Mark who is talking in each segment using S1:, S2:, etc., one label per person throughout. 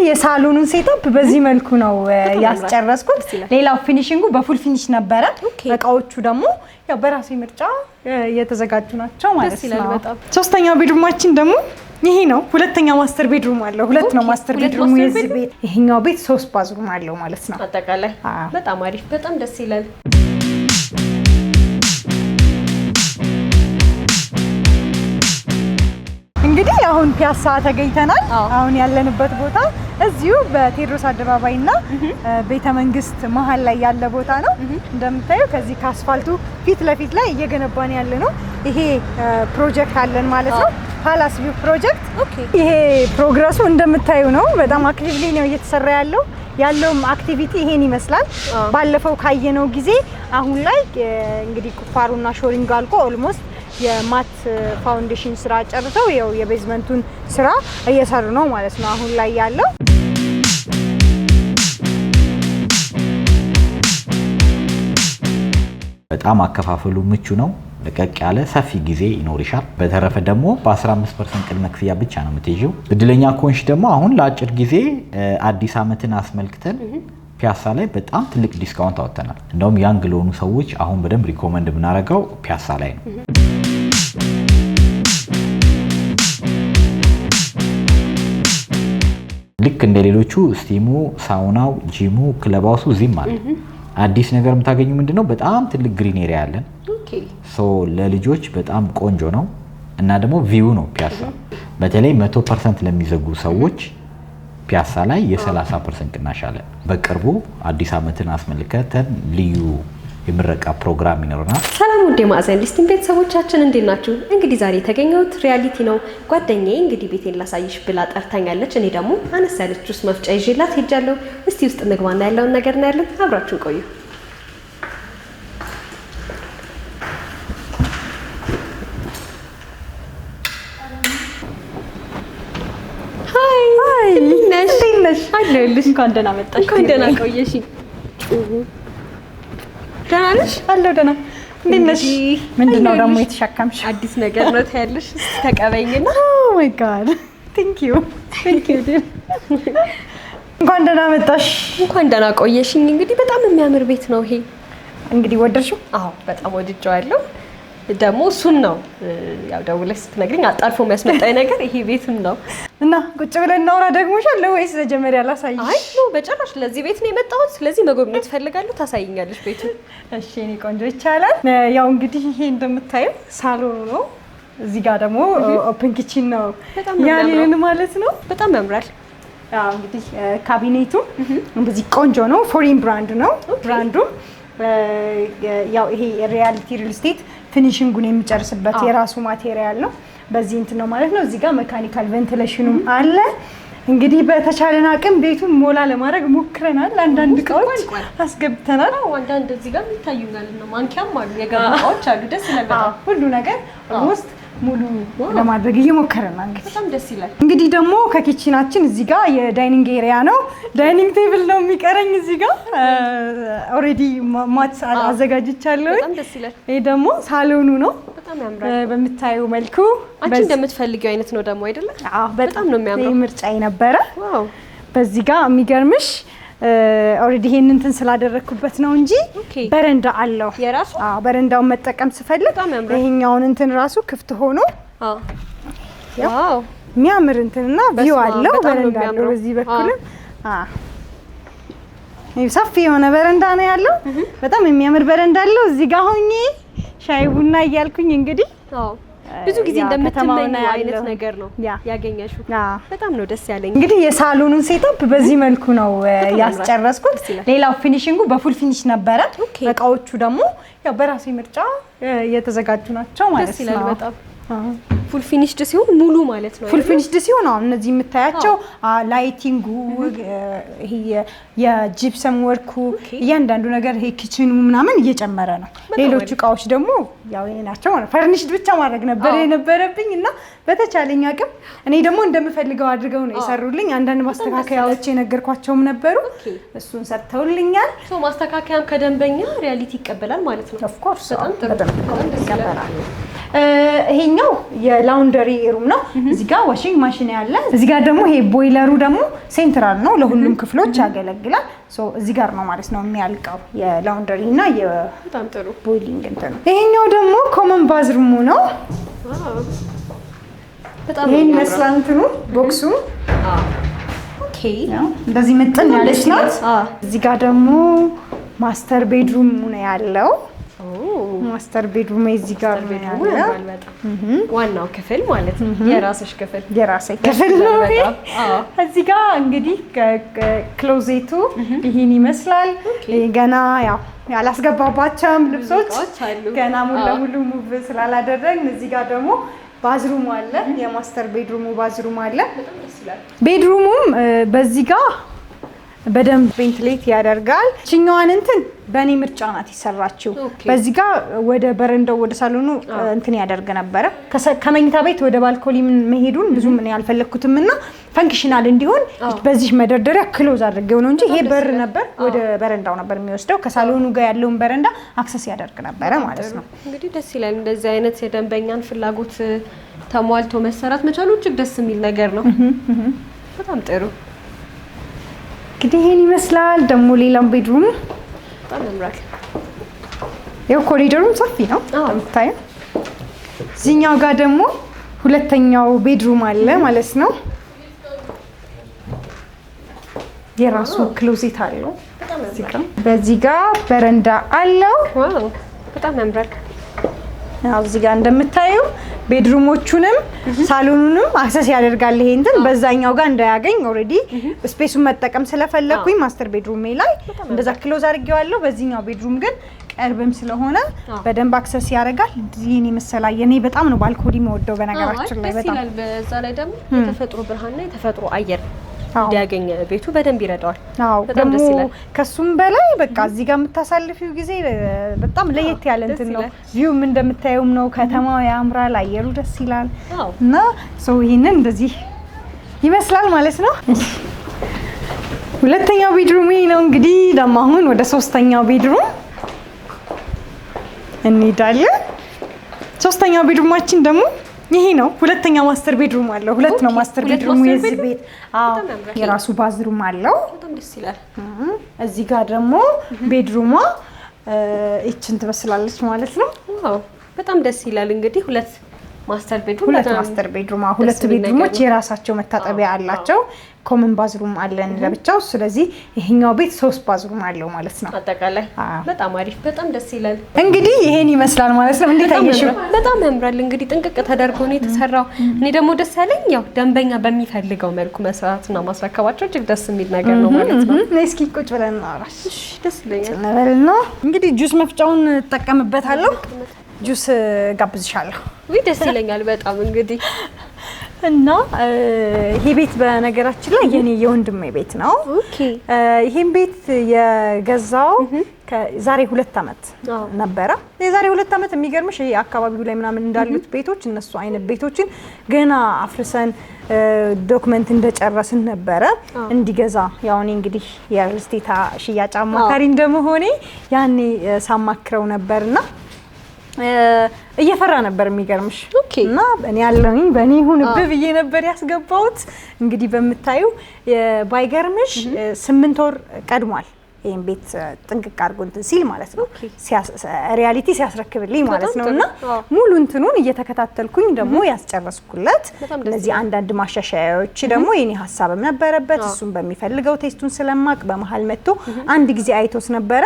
S1: የሳሎኑን ሴታፕ በዚህ መልኩ ነው ያስጨረስኩት ሌላው ፊኒሺንጉ በፉል ፊኒሽ ነበረ እቃዎቹ ደግሞ ያው በራሴ ምርጫ የተዘጋጁ ናቸው ማለት ነው ሶስተኛው ቤድሩማችን ደግሞ ይሄ ነው ሁለተኛ ማስተር ቤድሩም አለው ሁለት ነው ማስተር ቤድሩም የዚህ ቤት ይሄኛው ቤት 3 ባዝሩም አለው ማለት ነው
S2: አጠቃላይ በጣም አሪፍ በጣም ደስ ይላል
S1: እንግዲህ አሁን ፒያሳ ተገኝተናል አሁን ያለንበት ቦታ እዚሁ በቴዎድሮስ አደባባይና ቤተ መንግስት መሃል ላይ ያለ ቦታ ነው እንደምታዩ ከዚህ ከአስፋልቱ ፊት ለፊት ላይ እየገነባን ያለ ነው ይሄ ፕሮጀክት አለን ማለት ነው ፓላስ ቪው ፕሮጀክት ይሄ ፕሮግረሱ እንደምታዩ ነው በጣም አክቲቭሊ ነው እየተሰራ ያለውም አክቲቪቲ ይሄን ይመስላል ባለፈው ካየነው ጊዜ አሁን ላይ እንግዲህ ቁፋሩና ሾሪንግ አልቆ ኦልሞስት የማት ፋውንዴሽን ስራ ጨርሰው ያው የቤዝመንቱን ስራ እየሰሩ ነው ማለት ነው አሁን ላይ ያለው
S3: በጣም አከፋፈሉ ምቹ ነው ለቀቅ ያለ ሰፊ ጊዜ ይኖርሻል በተረፈ ደግሞ በ15% ቅድመ ክፍያ ብቻ ነው የምትይዥው እድለኛ ኮንሽ ደግሞ አሁን ለአጭር ጊዜ አዲስ አመትን አስመልክተን ፒያሳ ላይ በጣም ትልቅ ዲስካውንት አወጣናል እንደውም ያንግ ለሆኑ ሰዎች አሁን በደንብ ሪኮመንድ ብናረጋው ፒያሳ ላይ ነው ልክ እንደሌሎቹ ስቲሙ ሳውናው ጂሙ ክለባውሱ ዚም ማለት አዲስ ነገር የምታገኙ ምንድነው በጣም ትልቅ ግሪን ኤሪያ አለን ሶ ለልጆች በጣም ቆንጆ ነው እና ደግሞ ቪው ነው ፒያሳ በተለይ 100% ለሚዘጉ ሰዎች ፒያሳ ላይ የ30% ቅናሽ አለ በቅርቡ አዲስ አመትን አስመልክተን ልዩ የምረቃ ፕሮግራም ይኖርናል
S2: ሰላም ወደ ማዕዘን ሊስቲን ቤተሰቦቻችን እንዴት ናችሁ እንግዲህ ዛሬ ተገኘሁት ሪያሊቲ ነው ጓደኛዬ እንግዲህ ቤቴን ላሳይሽ ብላ ጠርታኛለች እኔ ደግሞ አነስ ያለች ጁስ መፍጫ ይዤላት ሄጃለሁ እስቲ ውስጥ እንግባና ያለውን ነገር እናያለን አብራችሁ ቆዩ
S1: ነሽ አለልሽ እንኳን ደህና መጣሽ
S2: እንኳን ደህና ቆየሽ ደህና ነሽ
S1: አለው ደህና እንዴት ነሽ ምንድነው ደግሞ የተሸከምሽ
S2: አዲስ ነገር ነው ታያለሽ ተቀበይኝና
S1: ኦ ማይ ጋድ ቴንክ ዩ እንኳን ደህና መጣሽ
S2: እንኳን ደህና ቆየሽኝ እንግዲህ በጣም የሚያምር ቤት ነው ይሄ
S1: እንግዲህ ወደድሽው
S2: አዎ በጣም ወድጄዋለሁ ደግሞ እሱን ነው ያው ደውለሽ ስትነግሪኝ አጣርፎ የሚያስመጣኝ ነገር ይሄ ቤትም ነው
S1: እና ቁጭ ብለን እናውራ ደግሞሻል ወይስ መጀመሪያ ላሳይሽ
S2: አይ ነው በጭራሽ ለዚህ ቤት ነው የመጣሁት ስለዚህ መጎብኘት ፈልጋለሁ ታሳይኛለሽ ቤቱ
S1: እሺ እኔ ቆንጆ ይቻላል ያው እንግዲህ ይሄ እንደምታዩ ሳሎኑ ነው እዚህ ጋር ደግሞ ኦፕን ኪችን ነው ያለን ማለት ነው
S2: በጣም ያምራል
S1: ያው እንግዲህ ካቢኔቱ እንደዚህ ቆንጆ ነው ፎሪን ብራንድ ነው ብራንዱ ያው ይሄ ሪያሊቲ ሪል ስቴት ፊኒሺንጉን የሚጨርስበት የራሱ ማቴሪያል ነው በዚህ እንት ነው ማለት ነው እዚህ ጋር ሜካኒካል ቬንቲሌሽኑም አለ እንግዲህ በተቻለና አቅም ቤቱን ሞላ ለማድረግ ሞክረናል አንዳንድ እቃዎች አስገብተናል
S2: አንዳንድ እዚህ ጋር ይታዩኛል እና ማንኪያም አሉ የገባዎች አሉ ደስ ይላል
S1: ሁሉ ነገር ኦልሞስት ሙሉ ለማድረግ እየሞከረና
S2: በጣም ደስ ይላል
S1: እንግዲህ ደግሞ ከኪችናችን እዚህ ጋር የዳይኒንግ ኤሪያ ነው ዳይኒንግ ቴብል ነው የሚቀረኝ እዚህ ጋር ኦሬዲ ማት አዘጋጅቻለሁ
S2: በጣም ደስ ይላል
S1: ይሄ ደግሞ ሳሎኑ ነው
S2: በጣም ያምራል
S1: በመታዩ መልኩ
S2: አንቺ እንደምትፈልጊው አይነት ነው ደግሞ አይደለ
S1: አዎ
S2: በጣም ነው የሚያምረው
S1: ምርጫዬ ነበረ
S2: ዋው
S1: በዚህ ጋር የሚገርምሽ ኦሬዲ ይሄን እንትን ስላደረኩበት ነው እንጂ በረንዳ አለው
S2: የራሱ
S1: በረንዳውን መጠቀም ስፈልግ ይሄኛውን እንትን ራሱ ክፍት ሆኖ ዋው የሚያምር እንትንና ቪው አለው በረንዳ አለው እዚህ በኩል ሰፊ የሆነ በረንዳ ነው ያለው በጣም የሚያምር በረንዳ አለው እዚህ ጋር ሆኜ ሻይ ቡና እያልኩኝ እንግዲህ
S2: ብዙ ጊዜ እንደምትመኘው አይነት ነገር ነው ያገኘሽው በጣም ነው ደስ ያለኝ
S1: እንግዲህ የሳሎኑን ሴታፕ በዚህ መልኩ ነው ያስጨረስኩት ሌላው ፊኒሺንጉ በፉል ፊኒሽ ነበረ እቃዎቹ ደግሞ ያው በራሴ ምርጫ የተዘጋጁ ናቸው ማለት ነው
S2: በጣም ፉል ፊኒሽድ ሲሆን ሙሉ ማለት ነው
S1: ፉል ፊኒሽድ ሲሆን አሁን እነዚህ የምታያቸው ላይቲንጉ ይሄ የጂፕሰም ወርኩ እያንዳንዱ ነገር ይሄ ኪችኑ ምናምን እየጨመረ ነው ሌሎች እቃዎች ደግሞ ያው ይሄ ናቸው ማለት ፈርኒሽድ ብቻ ማድረግ ነበር የነበረብኝ እና በተቻለኝ አቅም እኔ ደግሞ እንደምፈልገው አድርገው ነው የሰሩልኝ አንዳንድ ማስተካከያዎች የነገርኳቸውም ነበሩ እሱን ሰርተውልኛል
S2: ማስተካከያም ከደንበኛ ሪያሊቲ ይቀበላል ማለት ነው
S1: ኦፍ ኮርስ በጣም ይቀበላል ይሄኛው የላውንደሪ ሩም ነው። እዚህ ጋር ዋሺንግ ማሽን ያለ፣ እዚህ ጋር ደግሞ ይሄ ቦይለሩ ደግሞ ሴንትራል ነው፣ ለሁሉም ክፍሎች ያገለግላል። ሶ እዚህ ጋር ነው ማለት ነው የሚያልቀው የላውንደሪ እና
S2: በጣም ጥሩ
S1: ቦይሊንግ እንትን ነው። ይሄኛው ደግሞ ኮመን ባዝሩሙ ነው።
S2: በጣም
S1: ይሄን ይመስላል እንትኑ ቦክሱ።
S2: ኦኬ
S1: እንደዚህ ምጥን ያለች ናት። እዚህ ጋር ደግሞ ማስተር ቤድሩም ነው ያለው። ማስተር ቤድሩም እዚህ ጋር ነው ያለው።
S2: ዋናው ክፍል ማለት ነው። የራስሽ ክፍል
S1: የራሴ ክፍል ነው። እዚህ ጋር እንግዲህ ክሎዜቱ ይሄን ይመስላል። ገና ያው ያላስገባባቸውም ልብሶች ገና ሙሉ ለሙሉ ሙቭ ስላላደረግን እዚህ ጋር ደግሞ ባዝሩም አለ። የማስተር ቤድሩሙ ባዝሩም አለ። ቤድሩሙም በዚህ ጋር በደንብ ቬንቲሌት ያደርጋል። ችኛዋን እንትን በእኔ ምርጫ ናት የሰራችው። በዚህ ጋር ወደ በረንዳው ወደ ሳሎኑ እንትን ያደርግ ነበረ። ከመኝታ ቤት ወደ ባልኮኒ መሄዱን ብዙ ምን ያልፈለኩትም እና ፈንክሽናል እንዲሆን በዚህ መደርደሪያ ክሎዝ አድርጌው ነው እንጂ ይሄ በር ነበር ወደ በረንዳው ነበር የሚወስደው። ከሳሎኑ ጋር ያለውን በረንዳ አክሰስ ያደርግ ነበረ ማለት ነው።
S2: እንግዲህ ደስ ይላል። እንደዚህ አይነት የደንበኛን ፍላጎት ተሟልቶ መሰራት መቻሉ እጅግ ደስ የሚል ነገር ነው። በጣም ጥሩ።
S1: እንግዲህ ይሄን ይመስላል። ደግሞ ሌላም ቤድሩም
S2: በጣም ያምራል።
S1: ያው ኮሪደሩም ሰፊ ነው እንደምታዩ። እዚህኛው ጋር ደግሞ ሁለተኛው ቤድሩም አለ ማለት ነው። የራሱ ክሎዜት አለው። በዚህ ጋር በረንዳ አለው።
S2: ዋው በጣም ያምራል።
S1: ያው እዚህ ጋር እንደምታዩ ቤድሩሞቹንም ሳሎኑንም አክሰስ ያደርጋል። ይሄ እንትን በዛኛው ጋር እንዳያገኝ ኦሬዲ ስፔሱን መጠቀም ስለፈለኩኝ ማስተር ቤድሩም ላይ እንደዛ ክሎዝ አድርጌዋለሁ። በዚህኛው ቤድሩም ግን ቀርብም ስለሆነ በደንብ አክሰስ ያደርጋል። ይሄን ይመስላል። እኔ በጣም ነው ባልኮኒ የምወደው በነገራችን ላይ በጣም
S2: ይላል። በዛ ላይ ደግሞ የተፈጥሮ ብርሃንና የተፈጥሮ አየር እንዲያገኝ ቤቱ በደንብ ይረዳዋል። በጣም ደስ ይላል።
S1: ከሱም በላይ በቃ እዚህ ጋር የምታሳልፊው ጊዜ በጣም ለየት ያለ እንትን ነው። ቪውም እንደምታዩም ነው። ከተማው ያምራል፣ አየሩ ደስ ይላል እና ሰው ይሄንን እንደዚህ ይመስላል ማለት ነው። ሁለተኛው ቤድሩም ነው እንግዲህ። ደግሞ አሁን ወደ ሶስተኛው ቤድሩም እንሄዳለን። ሶስተኛው ቤድሩማችን ደግሞ ይሄ ነው። ሁለተኛ ማስተር ቤድሩም አለው። ሁለት ነው ማስተር ቤድሩሙ የዚህ ቤት። የራሱ ባዝሩም አለው።
S2: በጣም ደስ ይላል።
S1: እዚህ ጋር ደግሞ ቤድሩሟ እቺን ትመስላለች ማለት ነው።
S2: ዋው በጣም ደስ ይላል። እንግዲህ ሁለት ማስተር ቤድሩም
S1: ሁለት ቤድሩሞች የራሳቸው መታጠቢያ አላቸው። ኮመን ባዝሩም አለን ለብቻው። ስለዚህ ይሄኛው ቤት 3 ባዝሩም አለው ማለት ነው
S2: አጠቃላይ። በጣም አሪፍ፣ በጣም ደስ ይላል።
S1: እንግዲህ ይሄን ይመስላል ማለት ነው። እንዴት አየሽው?
S2: በጣም ያምራል። እንግዲህ ጥንቅቅ ተደርጎ ነው የተሰራው። እኔ ደግሞ ደስ ያለኝ ያው ደንበኛ በሚፈልገው መልኩ መስራትና ማስረከባቸው እጅግ ደስ የሚል ነገር ነው ማለት ነው።
S1: እስኪ ቁጭ ብለን እናወራሽ።
S2: እሺ ደስ ይለኛል።
S1: ነበልና እንግዲህ ጁስ መፍጫውን እጠቀምበታለሁ። ጁስ ጋብዝሻለሁ።
S2: ወይ ደስ ይለኛል በጣም እንግዲህ
S1: እና ይሄ ቤት በነገራችን ላይ የኔ የወንድሜ ቤት ነው።
S2: ኦኬ
S1: ይሄን ቤት የገዛው ከዛሬ 2 አመት ነበረ። የዛሬ 2 አመት የሚገርምሽ ይሄ አካባቢው ላይ ምናምን እንዳሉት ቤቶች እነሱ አይነት ቤቶችን ገና አፍርሰን ዶክመንት እንደጨረስን ነበረ እንዲገዛ። ያው እኔ እንግዲህ የሪል ስቴት ሽያጭ አማካሪ እንደመሆኔ ያኔ ሳማክረው ነበርና እየፈራ ነበር የሚገርምሽ። እና እኔ ያለኝ በእኔ ሁንብ ብዬ ነበር ያስገባሁት። እንግዲህ በምታዩ ባይገርምሽ 8 ወር ቀድሟል ይሄን ቤት ጥንቅቅ አድርጎ እንትን ሲል ማለት ነው ሪያሊቲ ሲያስረክብልኝ ማለት ነው። እና ሙሉ እንትኑን እየተከታተልኩኝ ደግሞ ያስጨረስኩለት። እነዚህ አንዳንድ ማሻሻያዎች ደግሞ የኔ ሀሳብም ነበረበት። እሱን በሚፈልገው ቴስቱን ስለማቅ በመሀል መጥቶ አንድ ጊዜ አይቶስ ነበረ።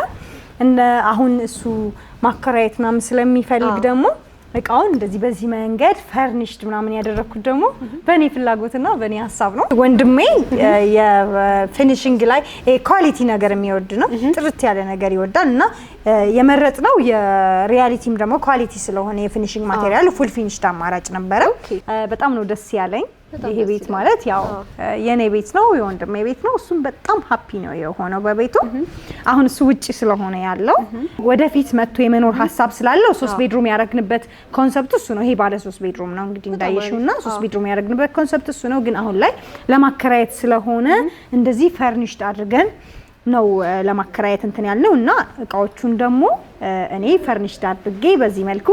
S1: አሁን እሱ ማከራየት ምናምን ስለሚፈልግ ደግሞ እቃውን እንደዚህ በዚህ መንገድ ፈርኒሽድ ምናምን ያደረኩት ደግሞ በእኔ ፍላጎትና በእኔ ሀሳብ ነው። ወንድሜ የፊኒሺንግ ላይ ኳሊቲ ነገር የሚወድ ነው። ጥርት ያለ ነገር ይወዳል እና የመረጥነው የሪያሊቲም ደግሞ ኳሊቲ ስለሆነ የፊኒሺንግ ማቴሪያል ፉል ፊኒሽድ አማራጭ ነበረ። በጣም ነው ደስ ያለኝ። ይሄ ቤት ማለት ያው የኔ ቤት ነው፣ የወንድሜ ቤት ነው። እሱም በጣም ሃፒ ነው የሆነው በቤቱ። አሁን እሱ ውጪ ስለሆነ ያለው ወደፊት መጥቶ የመኖር ሀሳብ ስላለው 3 ቤድሩም ያረግንበት ኮንሰፕት እሱ ነው። ይሄ ባለ 3 ቤድሩም ነው እንግዲህ እንዳየሽውና 3 ቤድሩም ያረግንበት ኮንሰፕት እሱ ነው። ግን አሁን ላይ ለማከራየት ስለሆነ እንደዚህ ፈርኒሽድ አድርገን ነው ለማከራየት እንትን ያልነው እና እቃዎቹን ደግሞ እኔ ፈርኒሽድ አድርጌ በዚህ መልኩ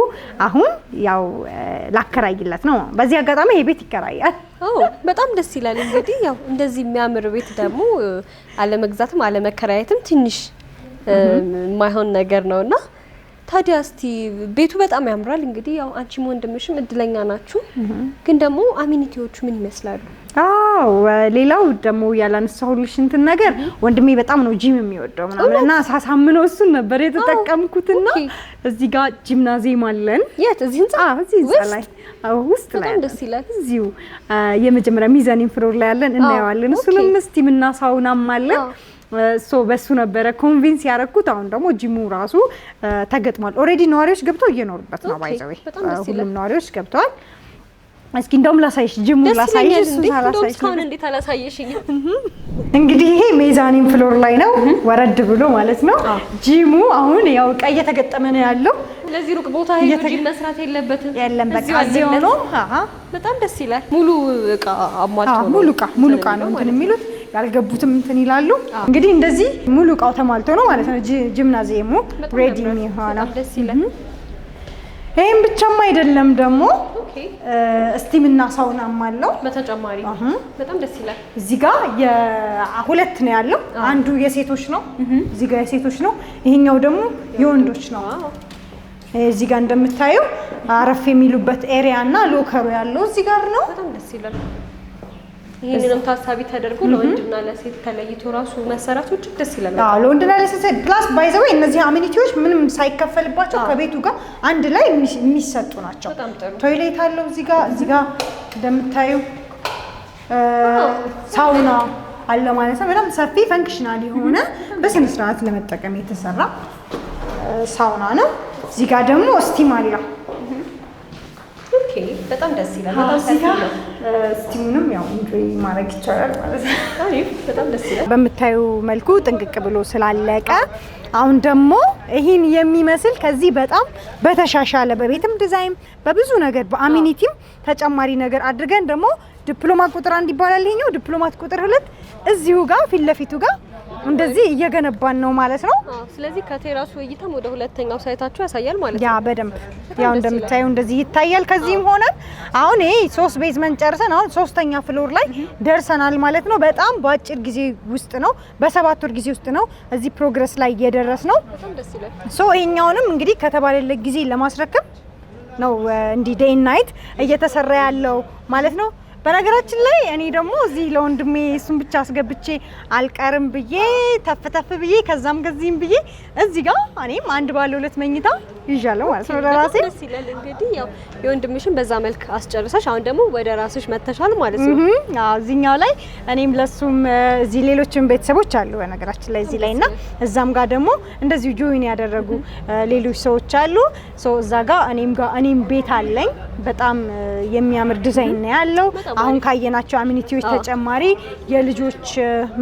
S1: አሁን ያው ላከራይለት ነው። በዚህ አጋጣሚ ይሄ ቤት ይከራያል።
S2: በጣም ደስ ይላል። እንግዲህ ያው እንደዚህ የሚያምር ቤት ደግሞ አለመግዛትም አለመከራየትም ትንሽ የማይሆን ነገር ነውና ታዲያ እስቲ ቤቱ በጣም ያምራል። እንግዲህ ያው አንቺም ወንድምሽም እድለኛ ናችሁ። ግን ደግሞ አሚኒቲዎቹ ምን ይመስላሉ?
S1: ሌላው ደግሞ ያላነሳሁልሽ እንትን ነገር ወንድሜ በጣም ነው ጂም የሚወደው ምናምንና ሳሳምነው እሱን ነበር የተጠቀምኩትና እዚህ ጋር ጂምናዚየም አለን።
S2: የት? እዚህ ህንጻ?
S1: እዚህ ህንጻ ላይ ውስጥ ላይ
S2: በጣም ደስ ይላል።
S1: እዚሁ የመጀመሪያ ሚዛኒን ፍሎር ላይ ያለን እናየዋለን። እሱንም ስቲምና ሳውናም አለን። በሱ ነበረ ኮንቪንስ ያረኩት። አሁን ደግሞ ጂሙ ራሱ ተገጥሟል። ኦሬዲ ነዋሪዎች ገብተው እየኖሩበት ነው። ባይዘው ሁሉም ነዋሪዎች ገብተዋል። እስኪ እንደውም ላሳይሽ ጂሙ ላሳይሽ። እሱ ታላሳይሽ
S2: እስካሁን እንዴት አላሳየሽኝ?
S1: እንግዲህ ይሄ ሜዛኒን ፍሎር ላይ ነው ወረድ ብሎ ማለት ነው። ጂሙ አሁን ያው ቀይ የተገጠመ ነው ያለው።
S2: ለዚህ ሩቅ ቦታ ሄዶ ጂም መስራት የለበትም።
S1: የለም በቃ እዚህ ሆኖ
S2: በጣም ደስ ይላል። ሙሉ እቃ አሟልቶ ነው።
S1: ሙሉ እቃ ነው እንትን የሚሉት ያልገቡትም እንትን ይላሉ። እንግዲህ እንደዚህ ሙሉ እቃው ተሟልቶ ነው ማለት ነው ጂምናዚየሙ ሬዲ ነው።
S2: ደስ ይላል።
S1: ይሄን ብቻም አይደለም ደግሞ ስቲምና ሳውናም አለው
S2: በተጨማሪ። በጣም ደስ ይላል።
S1: እዚህ ጋር የሁለት ነው ያለው። አንዱ የሴቶች ነው፣ እዚህ ጋር የሴቶች ነው። ይሄኛው ደግሞ የወንዶች ነው። እዚህ ጋር እንደምታየው አረፍ የሚሉበት ኤሪያ እና ሎከሩ ያለው እዚህ ጋር ነው።
S2: በጣም ደስ ይላል። ይሄንንም ታሳቢ ተደርጎ ለወንድና ለሴት ተለይቶ ራሱ መሰራቱ እጅግ ደስ ይላል።
S1: ለወንድና ለሴት ፕላስ ባይ ዘ ወይ እነዚህ አሚኒቲዎች ምንም ሳይከፈልባቸው ከቤቱ ጋር አንድ ላይ የሚሰጡ ናቸው። ቶይሌት አለው እዚህ ጋር እንደምታዩ ሳውና አለ ማለት ነው። በጣም ሰፊ ፈንክሽናል የሆነ በስነ ስርዓት ለመጠቀም የተሰራ ሳውና ነው። እዚህ ጋር ደግሞ ስቲም አለ።
S2: በጣም ደስ ይላል። በጣም ሰፊ ነው።
S1: ስቲሙንም ያው ኢንጆይ ማድረግ ይቻላል ማለት ነው።
S2: በጣም ደስ ይላል።
S1: በምታዩ መልኩ ጥንቅቅ ብሎ ስላለቀ አሁን ደግሞ ይህን የሚመስል ከዚህ በጣም በተሻሻለ በቤትም ዲዛይን በብዙ ነገር በአሚኒቲም ተጨማሪ ነገር አድርገን ደግሞ ዲፕሎማት ቁጥር 1 ይባላል። ይሄኛው ዲፕሎማት ቁጥር 2 እዚሁ ጋር ፊት ለፊቱ ጋር እንደዚህ እየገነባን ነው ማለት ነው።
S2: ስለዚህ ከቴራሱ እይታም ወደ ሁለተኛው ሳይታችሁ ያሳያል ማለት ነው።
S1: ያ በደንብ ያው እንደምታዩ እንደዚህ ይታያል። ከዚህም ሆነ አሁን ይሄ 3 ቤዝመንት ጨርሰን አሁን 3ኛ ፍሎር ላይ ደርሰናል ማለት ነው። በጣም በአጭር ጊዜ ውስጥ ነው፣ በ7 ወር ጊዜ ውስጥ ነው እዚህ ፕሮግረስ ላይ እየደረስ ነው።
S2: በጣም ደስ ይላል።
S1: ይሄኛውንም እንግዲህ ከተባለለት ጊዜ ለማስረከብ ነው እንዲህ ዴይ ናይት እየተሰራ ያለው ማለት ነው። በነገራችን ላይ እኔ ደግሞ እዚህ ለወንድሜ እሱን ብቻ አስገብቼ አልቀርም ብዬ ተፍተፍ ብዬ ከዛም ከዚህም ብዬ እዚህ ጋር እኔም አንድ ባለ 2 መኝታ ይዣለሁ ማለት ነው ለራሴ።
S2: ደስ ይላል። እንግዲህ ያው የወንድምሽን በዛ መልክ አስጨርሰሽ አሁን ደግሞ ወደ ራስሽ መተሻል ማለት ነው።
S1: እዚህኛው ላይ እኔም ለሱም እዚህ ሌሎችም ቤተሰቦች አሉ በነገራችን ላይ እዚህ ላይና እዛም ጋር ደግሞ እንደዚሁ ጆይን ያደረጉ ሌሎች ሰዎች አሉ። እዛ ጋር እኔም ቤት አለኝ። በጣም የሚያምር ዲዛይን ነው ያለው። አሁን ካየናቸው አሚኒቲዎች ተጨማሪ የልጆች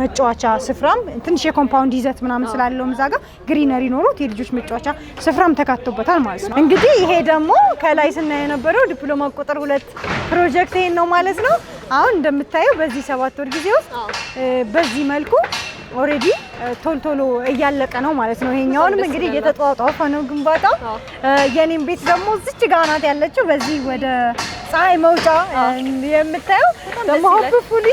S1: መጫወቻ ስፍራም ትንሽ የኮምፓውንድ ይዘት ምናምን ስላለው እዛ ጋር ግሪነሪ ኖሮት የልጆች መጫወቻ ስፍራም ተካቶበታል ማለት ነው። እንግዲህ ይሄ ደግሞ ከላይ ስናይ የነበረው ዲፕሎማ ቁጥር 2 ፕሮጀክት ይሄን ነው ማለት ነው። አሁን እንደምታየው በዚህ 7 ወር ጊዜ ውስጥ በዚህ መልኩ ኦሬዲ ቶሎ እያለቀ ነው ማለት ነው። ይሄኛውንም እንግዲህ እየተጧጧፈ ነው ግንባታው። የኔም ቤት ደግሞ እዚች ጋር ናት ያለችው በዚህ ወደ ፀሐይ መውጫ የምታየው ደግሞ ሆፕፉሊ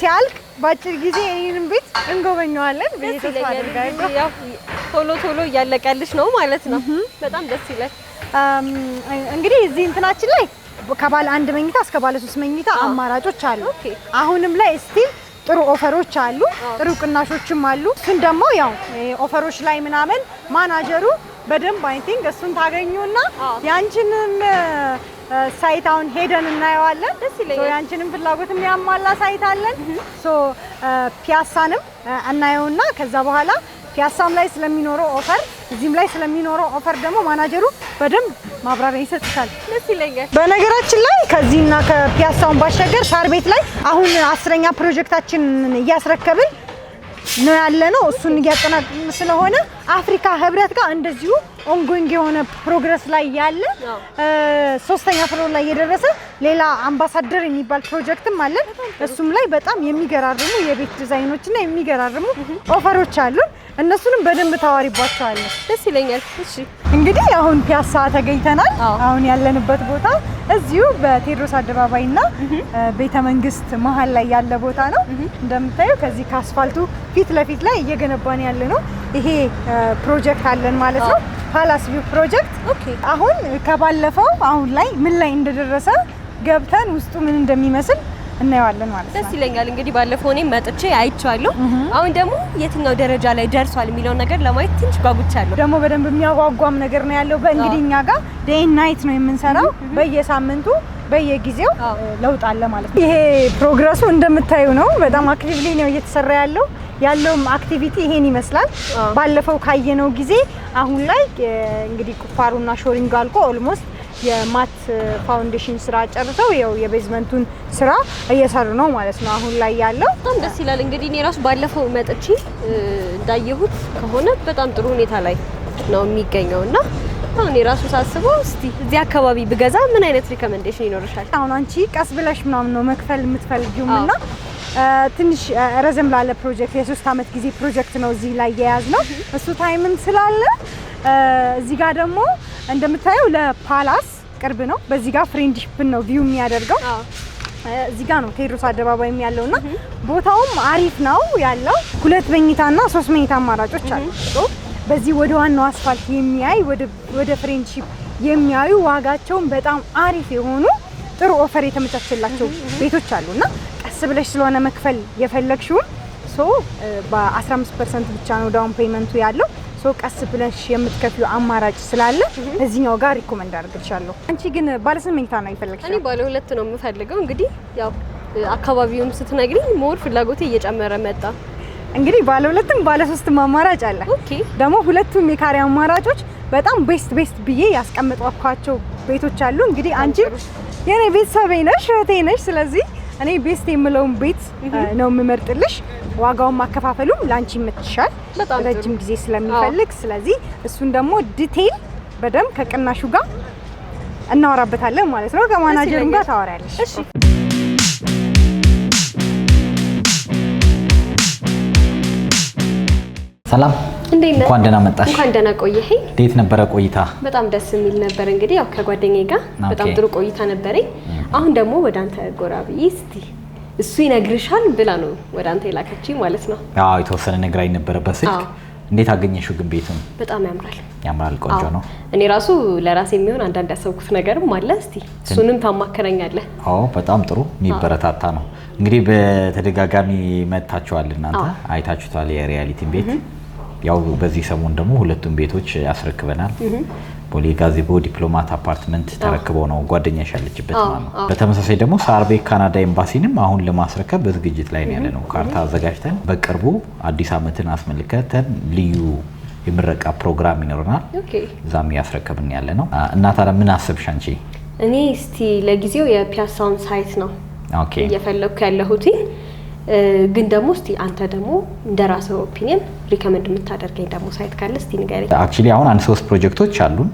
S1: ሲያልቅ ባጭር ጊዜ ይሄንን ቤት እንጎበኘዋለን በየተስፋ አድርጋለሁ።
S2: ያው ቶሎ እያለቀልሽ ነው ማለት ነው። በጣም ደስ ይላል።
S1: እንግዲህ እዚህ እንትናችን ላይ ከባለ 1 መኝታ እስከ ባለ 3 መኝታ አማራጮች አሉ። አሁንም ላይ ስቲል ጥሩ ኦፈሮች አሉ፣ ጥሩ ቅናሾችም አሉ። እሱን ደግሞ ያው ኦፈሮች ላይ ምናምን ማናጀሩ በደንብ አይ ቲንክ እሱን ታገኙና ያንቺንም ሳይት አሁን ሄደን እናየዋለን። ያንቺንም ፍላጎት የሚያሟላ ሳይት አለን። ፒያሳንም እናየውና ከዛ በኋላ ፒያሳም ላይ ስለሚኖረው ኦፈር እዚህም ላይ ስለሚኖረው ኦፈር ደግሞ ማናጀሩ በደንብ ማብራሪያ ይሰጥሻል።
S2: ደስ ይለኛል።
S1: በነገራችን ላይ ከዚህና ከፒያሳውን ባሻገር ሳር ቤት ላይ አሁን 10ኛ ፕሮጀክታችንን እያስረከብን ነው ያለነው። እሱን እያጠናቀቅን ስለሆነ አፍሪካ ህብረት ጋር እንደዚሁ ኦንጎይንግ የሆነ ፕሮግረስ ላይ ያለ ሶስተኛ ፍሎር ላይ የደረሰ ሌላ አምባሳደር የሚባል ፕሮጀክትም አለ። እሱም ላይ በጣም የሚገራርሙ የቤት ዲዛይኖችና የሚገራርሙ ኦፈሮች አሉ። እነሱንም በደንብ ታዋሪባቸዋለሽ።
S2: ደስ ይለኛል። እሺ
S1: እንግዲህ አሁን ፒያሳ ተገኝተናል። አሁን ያለንበት ቦታ እዚሁ በቴዎድሮስ አደባባይና ቤተ መንግስት መሃል ላይ ያለ ቦታ ነው። እንደምታዩ ከዚህ ከአስፋልቱ ፊት ለፊት ላይ እየገነባን ያለ ነው። ይሄ ፕሮጀክት አለን ማለት ነው፣ ፓላስ ቪው ፕሮጀክት። አሁን ከባለፈው አሁን ላይ ምን ላይ እንደደረሰ ገብተን ውስጡ ምን እንደሚመስል እናየዋለን ማለት ነው።
S2: ደስ ይለኛል። እንግዲህ ባለፈው እኔም መጥቼ አይቻለሁ። አሁን ደግሞ የትኛው ደረጃ ላይ ደርሷል የሚለው ነገር ለማየት ትንሽ ጓጉቻለሁ።
S1: ደግሞ በደንብ የሚያጓጓም ነገር ነው ያለው። በእንግዲህኛ ጋር ዴይ ናይት ነው የምንሰራው። በየሳምንቱ በየጊዜው ለውጥ አለ ማለት ነው። ይሄ ፕሮግረሱ እንደምታዩ ነው። በጣም አክቲቭሊ ነው እየተሰራ ያለውም አክቲቪቲ ይሄን ይመስላል። ባለፈው ካየነው ጊዜ አሁን ላይ እንግዲህ ቁፋሩና ሾሪንግ አልቆ ኦልሞስት የማት ፋውንዴሽን ስራ ጨርሰው ያው የቤዝመንቱን ስራ እየሰሩ ነው ማለት ነው አሁን ላይ ያለው።
S2: በጣም ደስ ይላል። እንግዲህ እኔ ራሱ ባለፈው መጥቼ እንዳየሁት ከሆነ በጣም ጥሩ ሁኔታ ላይ ነው የሚገኘውና አሁን የራሱ ሳስበው እስቲ እዚህ አካባቢ ብገዛ ምን አይነት ሪኮመንዴሽን ይኖርሻል?
S1: አሁን አንቺ ቀስ ብለሽ ምናምን ነው መክፈል የምትፈልጊውና ትንሽ ረዘም ላለ ፕሮጀክት የ3 አመት ጊዜ ፕሮጀክት ነው እዚህ ላይ የያዝነው። እሱ ታይምም ስላለ እዚህ ጋር ደግሞ እንደምታየው ለፓላስ ቅርብ ነው። በዚህ ጋር ፍሬንድሺፕን ነው ቪው የሚያደርገው። እዚህ ጋር ነው ቴዎድሮስ አደባባይም ያለውና ቦታውም አሪፍ ነው ያለው። 2 መኝታና 3 መኝታ አማራጮች አሉ። በዚህ ወደ ዋናው አስፋልት የሚያይ ወደ ፍሬንድሺፕ የሚያዩ ዋጋቸውን በጣም አሪፍ የሆኑ ጥሩ ኦፈር የተመቻቸላቸው ቤቶች አሉና ቀስ ብለሽ ስለሆነ መክፈል የፈለግሽው በ15% ብቻ ነው ዳውን ፔመንቱ ያለው። ቀስ ብለሽ የምትከፊው አማራጭ ስላለ እዚህኛው ጋር ሪኮመንድ አድርግልሻለሁ። አንቺ ግን ባለ ስንት መኝታ ነው ይፈልግሽ?
S2: እኔ ባለ 2 ነው የምፈልገው። እንግዲህ ያው አካባቢውን ስትነግሪኝ ሞር ፍላጎቴ እየጨመረ መጣ።
S1: እንግዲህ ባለ 2ም ባለ 3ም አማራጭ አለ። ደግሞ ሁለቱም የካሬ አማራጮች በጣም ቤስት ብዬ ያስቀምጧቸው ቤቶች አሉ። እንግዲህ አንቺ የኔ ቤተሰቤ ነሽ፣ እህቴ ነሽ። ስለዚህ እኔ ቤስት የምለውን ቤት ነው የምመርጥልሽ። ዋጋውን ማከፋፈሉም ላንቺ ይመችሻል በጣም ረጅም ጊዜ ስለሚፈልግ። ስለዚህ እሱን ደግሞ ዲቴይል በደንብ ከቅናሹ ጋር እናወራበታለን ማለት ነው። ከማናጀሩም ጋር ታወሪያለሽ። እሺ
S3: ሰላም፣ እንኳን ደህና መጣሽ።
S2: እንኳን ደህና ቆየኸኝ።
S3: እንዴት ነበረ ቆይታ?
S2: በጣም ደስ የሚል ነበር። እንግዲህ ያው ከጓደኛዬ ጋር በጣም ጥሩ ቆይታ ነበረኝ። አሁን ደግሞ ወደ አንተ ጎራ ብዬ እስቲ እሱ ይነግርሻል ብላ ነው ወደ አንተ የላከችኝ ማለት ነው።
S3: አዎ የተወሰነ ነገር አይነበረበት ስልክ። እንዴት አገኘሽው ግን ቤቱን?
S2: በጣም
S3: ያምራል፣ ቆንጆ ነው።
S2: እኔ ራሱ ለራሴ የሚሆን አንዳንድ ያሰብኩት ነገርም አለ። እስቲ እሱንም ታማከረኛለህ?
S3: አዎ በጣም ጥሩ የሚበረታታ ነው። እንግዲህ በተደጋጋሚ መጥታችኋል እናንተ አይታችሁታል የሪያሊቲን ቤት። ያው በዚህ ሰሞን ደግሞ ሁለቱም ቤቶች ያስረክበናል። ቦሌ ጋዜቦ ዲፕሎማት አፓርትመንት ተረክበው ነው ጓደኛሽ ያለችበት ማለት ነው። በተመሳሳይ ደግሞ ሳርቤክ ካናዳ ኤምባሲንም አሁን ለማስረከብ በዝግጅት ላይ ነው ያለነው። ካርታ አዘጋጅተን በቅርቡ አዲስ አመትን አስመልክተን ልዩ የምረቃ ፕሮግራም ይኖርናል። እዛም ያስረከብን ያለ ነው። እና ታዲያ ምን አሰብሽ አንቺ?
S2: እኔ እስቲ ለጊዜው የፒያሳውን ሳይት ነው እየፈለኩ ያለሁት። ግን ደግሞ እስቲ አንተ ደግሞ እንደራስህ ኦፒኒየን ሪከመንድ የምታደርገኝ ደግሞ ሳይት ካለ እስቲ ንገረኝ።
S3: አክቹሊ አሁን 3 ፕሮጀክቶች አሉን።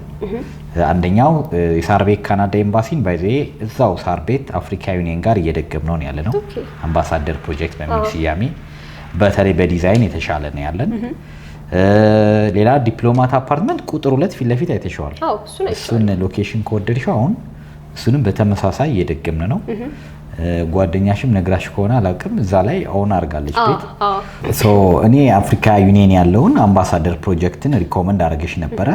S3: አንደኛው የሳርቤክ ካናዳ ኤምባሲን ባይዘ እዛው ሳርቤት አፍሪካ ዩኒየን ጋር እየደገምነው ያለ ነው። አምባሳደር ፕሮጀክት በሚል ስያሜ በተለይ በዲዛይን የተሻለ ነው ያለን። ሌላ ዲፕሎማት አፓርትመንት ቁጥር 2 ፊት ለፊት አይተሽዋል። እሱን ሎኬሽን ከወደድሽው አሁን እሱንም በተመሳሳይ እየደገምን ነው። ጓደኛሽም ነግራሽ ከሆነ አላውቅም እዛ ላይ ኦን አድርጋለች ቤት። እኔ አፍሪካ ዩኒየን ያለውን አምባሳደር ፕሮጀክትን ሪኮመንድ አድርገሽ ነበረ።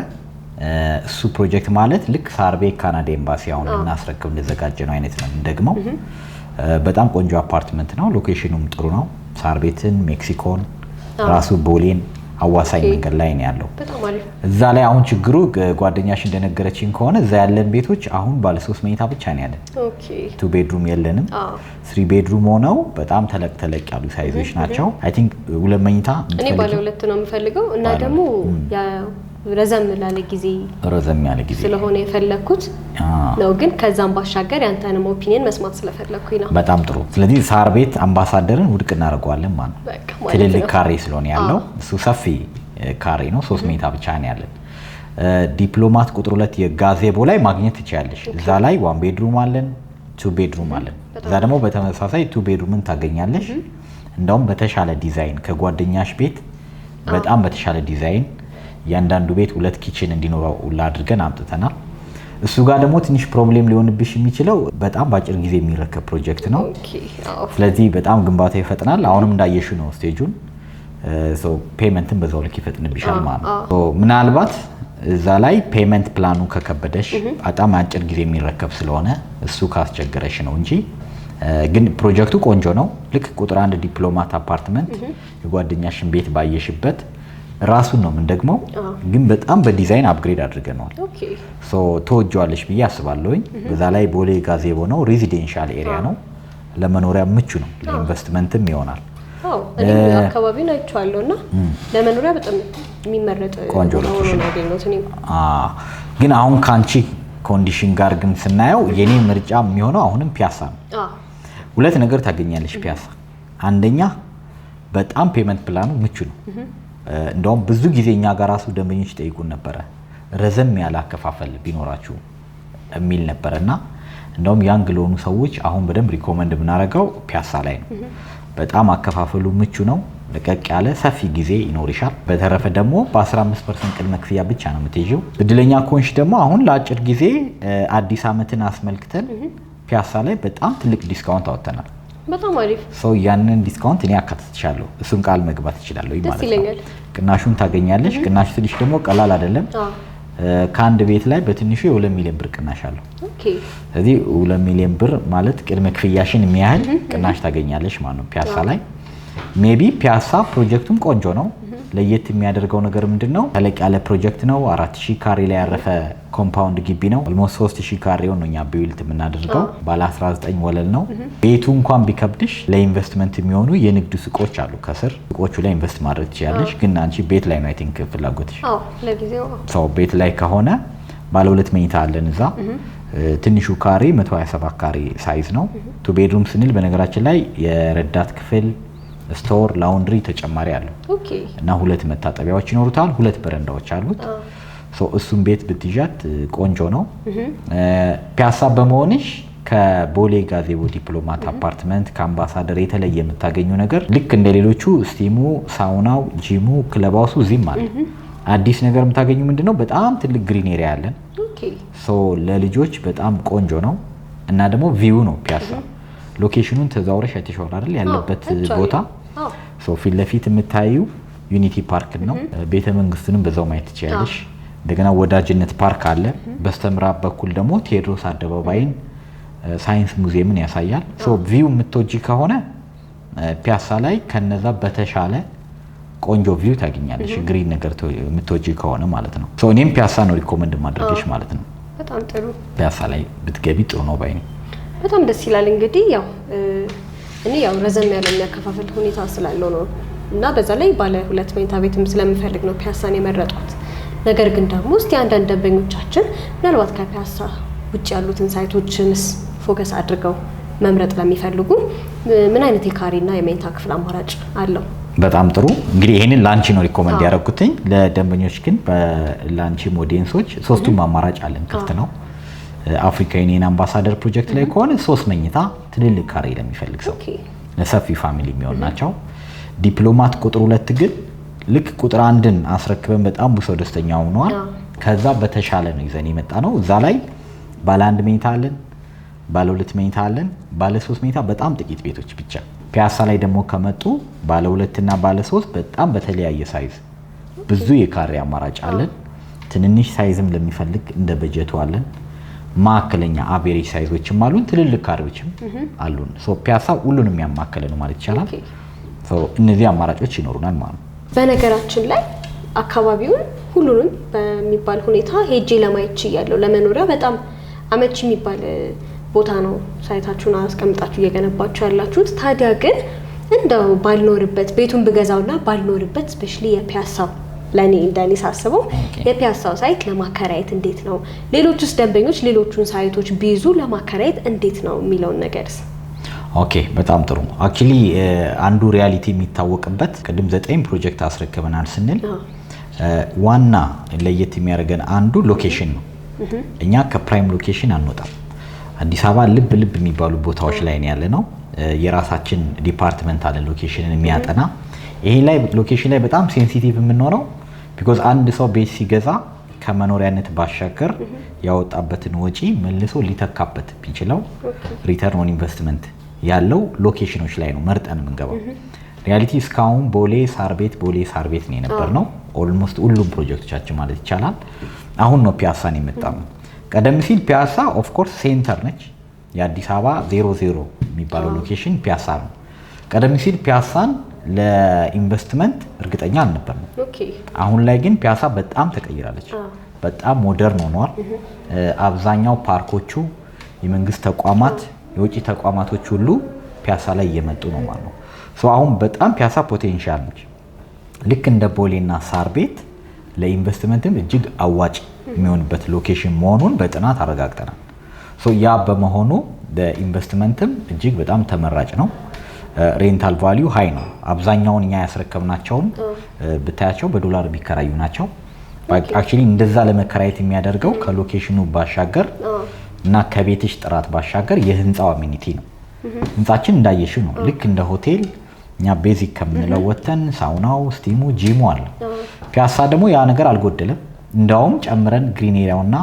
S3: እሱ ፕሮጀክት ማለት ልክ ሳርቤክ ካናዳ ኤምባሲ አሁን ልናስረክብ እንደዘጋጀ ነው አይነት ነው እንደግመው። በጣም ቆንጆ አፓርትመንት ነው። ሎኬሽኑም ጥሩ ነው። ሳርቤትን፣ ሜክሲኮን፣ ራሱ ቦሌን አዋሳኝ መንገድ ላይ ነው ያለው። እዛ ላይ አሁን ችግሩ ጓደኛሽ እንደነገረችኝ ከሆነ እዛ ያለን ቤቶች አሁን ባለ 3 መኝታ ብቻ ነው ያለን። 2 ቤድሩም የለንም። 3 ቤድሩም ሆነው በጣም ተለቅ ያሉ ሳይዞች ናቸው። አይ ቲንክ 2 መኝታ
S2: እኔ ባለ 2 ነው የምፈልገው እና ደግሞ ረዘም ያለ ጊዜ ስለሆነ የፈለኩት ነው። ግን ከዛም ባሻገር ያንተንም ኦፒኒየን መስማት ስለፈለኩኝ ነው።
S3: በጣም ጥሩ። ስለዚህ ሳርቤት አምባሳደርን ውድቅ እናደርገዋለን ማለት ነው። ትልልቅ ካሬ ስለሆነ ያለው እሱ ሰፊ ካሬ ነው። 3 መኝታ ብቻ ነው ያለን። ዲፕሎማት ቁጥር 2 የጋዜቦ ላይ ማግኘት ትችያለሽ። እዛ ላይ 1 ቤድሩም አለን 2 ቤድሩም አለን። እዛ ደግሞ በተመሳሳይ 2 ቤድሩምን ታገኛለሽ። እንደውም በተሻለ ዲዛይን ከጓደኛሽ ቤት በጣም በተሻለ ዲዛይን ያንዳንዱ ቤት 2 ኪችን እንዲኖረው አድርገን አምጥተናል። እሱ ጋር ደግሞ ትንሽ ፕሮብሌም ሊሆንብሽ የሚችለው በጣም ባጭር ጊዜ የሚረከብ ፕሮጀክት ነው። ስለዚህ በጣም ግንባታ ይፈጥናል። አሁንም እንዳየሽ ነው ስቴጁን ፔመንትን በዛው ልክ ይፈጥንብሻል ማለት ነው። ምናልባት እዛ ላይ ፔመንት ፕላኑ ከከበደሽ በጣም አጭር ጊዜ የሚረከብ ስለሆነ እሱ ካስቸገረሽ ነው እንጂ ግን ፕሮጀክቱ ቆንጆ ነው። ልክ ቁጥር 1 ዲፕሎማት አፓርትመንት የጓደኛሽን ቤት ባየሽበት ራሱን ነው ምን ደግሞ ግን በጣም በዲዛይን አፕግሬድ አድርገናል። ተወጇለሽ ብዬ አስባለሁኝ። በዛ ላይ ቦሌ ጋዜቦ ነው፣ ሬዚደንሻል ኤሪያ ነው፣ ለመኖሪያ ምቹ ነው፣ ለኢንቨስትመንትም ይሆናል።
S2: እኔ አካባቢውን አይቼዋለሁና ለመኖሪያ በጣም የሚመረጥ
S3: ቆንጆ ሎኬሽን
S2: ነው ያገኘሁት እኔ።
S3: ግን አሁን ካንቺ ኮንዲሽን ጋር ግን ስናየው የኔ ምርጫ የሚሆነው አሁንም ፒያሳ ነው። ሁለት ነገር ታገኛለሽ ፒያሳ። አንደኛ በጣም ፔመንት ፕላኑ ምቹ ነው። እንደውም ብዙ ጊዜ እኛ ጋር ራሱ ደንበኞች ጠይቁን ነበረ ረዘም ያለ አከፋፈል ቢኖራችሁ የሚል ነበርና እንደውም ያንግ ለሆኑ ሰዎች አሁን በደንብ ሪኮመንድ ብናረጋው ፒያሳ ላይ ነው። በጣም አከፋፈሉ ምቹ ነው። ለቀቅ ያለ ሰፊ ጊዜ ይኖርሻል። በተረፈ ደግሞ በ15% ቅድመ ክፍያ ብቻ ነው የምትይዥው። እድለኛ ኮንሽ ደግሞ አሁን ለአጭር ጊዜ አዲስ ዓመትን አስመልክተን ፒያሳ ላይ በጣም ትልቅ ዲስካውንት አወጥተናል።
S2: በጣም አሪፍ
S3: ያንን ዲስካውንት እኔ አካትቻለሁ። እሱን ቃል መግባት እችላለሁ ማለት ነው። ቅናሹን ታገኛለሽ። ቅናሹ ትንሽ ደግሞ ቀላል አይደለም። ከአንድ ቤት ላይ በትንሹ የ2 ሚሊዮን ብር ቅናሽ አለው። ስለዚህ 2 ሚሊዮን ብር ማለት ቅድመ ክፍያሽን የሚያህል ቅናሽ ታገኛለሽ ማለት ነው ፒያሳ ላይ። ሜቢ ፒያሳ ፕሮጀክቱም ቆንጆ ነው። ለየት የሚያደርገው ነገር ምንድነው? ተለቅ ያለ ፕሮጀክት ነው። 4000 ካሬ ላይ ያረፈ ኮምፓውንድ ግቢ ነው። ኦልሞስት 3000 ካሬውን ነው እኛ ቢውልት የምናደርገው። ባለ 19 ወለል ነው። ቤቱ እንኳን ቢከብድሽ ለኢንቨስትመንት የሚሆኑ የንግድ ሱቆች አሉ ከስር። ሱቆቹ ላይ ኢንቨስት ማድረግ ትችላለሽ። ግን አንቺ ቤት ላይ ነው አይ ቲንክ ፍላጎትሽ። ለጊዜው ቤት ላይ ከሆነ ባለ 2 መኝታ አለን እዛ። ትንሹ ካሬ 127 ካሬ ሳይዝ ነው። 2 ቤድሩም ስንል በነገራችን ላይ የረዳት ክፍል ስቶር ላውንድሪ ተጨማሪ አለው እና 2 መታጠቢያዎች ይኖሩታል። 2 በረንዳዎች አሉት። እሱም ቤት ብትይዣት ቆንጆ ነው። ፒያሳ በመሆንሽ ከቦሌ ጋዜቦ ዲፕሎማት አፓርትመንት ከአምባሳደር የተለየ የምታገኙ ነገር ልክ እንደሌሎቹ ስቲሙ፣ ሳውናው፣ ጂሙ፣ ክለባውሱ እዚህም አለ። አዲስ ነገር የምታገኙ ምንድነው? በጣም ትልቅ ግሪን ኤሪያ አለን። ለልጆች በጣም ቆንጆ ነው እና ደግሞ ቪው ነው ፒያሳ። ሎኬሽኑን ተዛውረሽ አይተሽዋል አይደል? ያለበት ቦታ ፊት ለፊት የምታዩ ዩኒቲ ፓርክ ነው። ቤተ መንግስቱንም በዛው ማየት ትችያለሽ። እንደገና ወዳጅነት ፓርክ አለ። በስተምዕራብ በኩል ደግሞ ቴዎድሮስ አደባባይን ሳይንስ ሙዚየምን ያሳያል። ቪው የምትወጂ ከሆነ ፒያሳ ላይ ከነዛ በተሻለ ቆንጆ ቪው ታገኛለሽ። ግሪን ነገር የምትወጂ ከሆነ ማለት ነው። እኔም ፒያሳ ነው ሪኮመንድ ማድረግሽ ማለት ነው።
S2: በጣም ጥሩ።
S3: ፒያሳ ላይ ብትገቢ ጥሩ ነው ባይ ነኝ።
S2: በጣም ደስ ይላል። እንግዲህ እኔ ረዘም ያለ የሚያከፋፈል ሁኔታ ስላለው ነው እና በዛ ላይ ባለ 2 መኝታ ቤትም ስለምፈልግ ነው ፒያሳን የመረጥኩት። ነገር ግን ደግሞ እስቲ አንዳንድ ደንበኞቻችን ምናልባት ከፒያሳ ውጭ ያሉትን ሳይቶችንስ ፎከስ አድርገው መምረጥ ለሚፈልጉ ምን አይነት የካሬና የመኝታ ክፍል አማራጭ አለው?
S3: በጣም ጥሩ። እንግዲህ ይሄንን ላንቺ ነው ሪኮመንድ ያደረኩትኝ። ለደንበኞች ግን በላንቺ ኦዲየንሶች 3ቱም አማራጭ አለን፣ ክፍት ነው። አፍሪካ ዩኒየን አምባሳደር ፕሮጀክት ላይ ከሆነ 3 መኝታ ትልልቅ ካሬ ለሚፈልግ ሰው ለሰፊ ፋሚሊ የሚሆን ናቸው። ዲፕሎማት ቁጥር 2 ግን ልክ ቁጥር 1ን አስረክበን በጣም ብዙ ሰው ደስተኛ ሆኗል። ከዛ በተሻለ ነው ይዘን የመጣ ነው። እዛ ላይ ባለ 1 መኝታ አለን፣ ባለ 2 መኝታ አለን፣ ባለ 3 መኝታ በጣም ጥቂት ቤቶች ብቻ። ፒያሳ ላይ ደግሞ ከመጡ ባለ 2 እና ባለ 3 በጣም በተለያየ ሳይዝ ብዙ የካሬ አማራጭ አለን። ትንንሽ ሳይዝም ለሚፈልግ እንደ በጀቱ አለን። ማዕከለኛ አቬሬጅ ሳይዞችም አሉን፣ ትልልቅ ካሬዎችም አሉን። ፒያሳ ሁሉንም ያማከለ ነው ማለት ይቻላል። እነዚህ አማራጮች ይኖሩናል ማለት ነው።
S2: በነገራችን ላይ አካባቢውን ሁሉንም በሚባል ሁኔታ ሄጄ ለማየት ችያለሁ። ለመኖሪያ በጣም አመቺ የሚባል ቦታ ነው ሳይታችሁን አስቀምጣችሁ እየገነባችሁ ያላችሁት። ታዲያ ግን እንደው ባልኖርበት ቤቱን ብገዛውና ባልኖርበት ስፔሻሊ የፒያሳው ለኔ እንደኔ ሳስበው የፒያሳው ሳይት ለማከራየት እንዴት ነው? ሌሎችስ ደንበኞች ሌሎቹን ሳይቶች ቢይዙ ለማከራየት እንዴት ነው የሚለውን ነገርስ?
S3: ኦኬ፣ በጣም ጥሩ። አክቹሊ አንዱ ሪያሊቲ የሚታወቅበት ቅድም 9 ፕሮጀክት አስረክበናል ስንል ዋና ለየት የሚያደርገን አንዱ ሎኬሽን ነው። እኛ ከፕራይም ሎኬሽን አንወጣም። አዲስ አበባ ልብ የሚባሉ ቦታዎች ላይ ያለ ነው። የራሳችን ዲፓርትመንት አለ ሎኬሽንን የሚያጠና። ይሄ ላይ ሎኬሽን ላይ በጣም ሴንሲቲቭ የምንሆነው ቢኮዝ አንድ ሰው ቤት ሲገዛ ከመኖሪያነት ባሻገር ያወጣበትን ወጪ መልሶ ሊተካበት ቢችለው ሪተርን ኦን ኢንቨስትመንት ያለው ሎኬሽኖች ላይ ነው መርጠን የምንገባው። ሪያሊቲ እስካሁን ቦሌ ሳር ቤት ነው የነበርነው ኦልሞስት ሁሉም ፕሮጀክቶቻችን ማለት ይቻላል። አሁን ነው ፒያሳን የመጣው። ቀደም ሲል ፒያሳ ኦፍ ኮርስ ሴንተር ነች። የአዲስ አበባ 00 የሚባለው ሎኬሽን ፒያሳ ነው። ቀደም ሲል ፒያሳን ለኢንቨስትመንት እርግጠኛ አልነበርንም። አሁን ላይ ግን ፒያሳ በጣም ተቀይራለች። በጣም ሞደርን ሆኗል። አብዛኛው ፓርኮቹ፣ የመንግስት ተቋማት፣ የውጭ ተቋማቶች ሁሉ ፒያሳ ላይ እየመጡ ነው ማለት ነው። አሁን በጣም ፒያሳ ፖቴንሻል ነች። ልክ እንደ ቦሌና ሳር ቤት ለኢንቨስትመንትም እጅግ አዋጭ የሚሆንበት ሎኬሽን መሆኑን በጥናት አረጋግጠናል። ያ በመሆኑ ለኢንቨስትመንትም እጅግ በጣም ተመራጭ ነው። ሬንታል ቫልዩ ሃይ ነው። አብዛኛውን እኛ ያስረከብናቸውን ብታያቸው በዶላር የሚከራዩ ናቸው። አክቹሊ እንደዛ ለመከራየት የሚያደርገው ከሎኬሽኑ ባሻገር እና ከቤትሽ ጥራት ባሻገር የህንፃው አሚኒቲ ነው። ህንፃችን እንዳየሽው ነው። ልክ እንደ ሆቴል እኛ ቤዚክ ከምንለው ወተን ሳውናው፣ ስቲሙ፣ ጂሙ አለ። ፒያሳ ደግሞ ያ ነገር አልጎደለም። እንዳውም ጨምረን ግሪን ኤሪያውና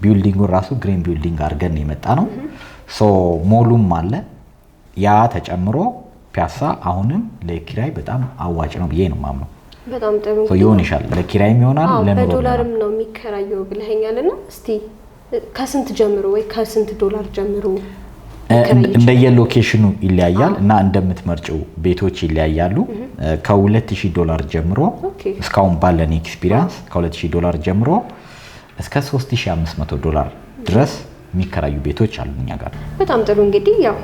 S3: ቢልዲንጉን ራሱ ግሪን ቢልዲንግ አድርገን የመጣ ነው። ሞሉም አለ። ያ ተጨምሮ ፒያሳ አሁንም ለኪራይ በጣም አዋጭ ነው ብዬ ነው የማምነው።
S2: በጣም ጥሩ
S3: ይሆን ይሻል። ለኪራይም ይሆናል፣ ለኑሮ
S2: በዶላርም ነው የሚከራየው ብለኸኛልና እስቲ ከስንት ጀምሮ ወይ ከስንት ዶላር ጀምሮ
S3: እንደየሎኬሽኑ ይለያያል እና እንደምትመርጭው ቤቶች ይለያያሉ። $2000 ጀምሮ እስካሁን ባለን ኤክስፒሪየንስ $2000 ጀምሮ እስከ $3500 ድረስ የሚከራዩ ቤቶች አሉ እኛ ጋር።
S2: በጣም ጥሩ እንግዲህ ያው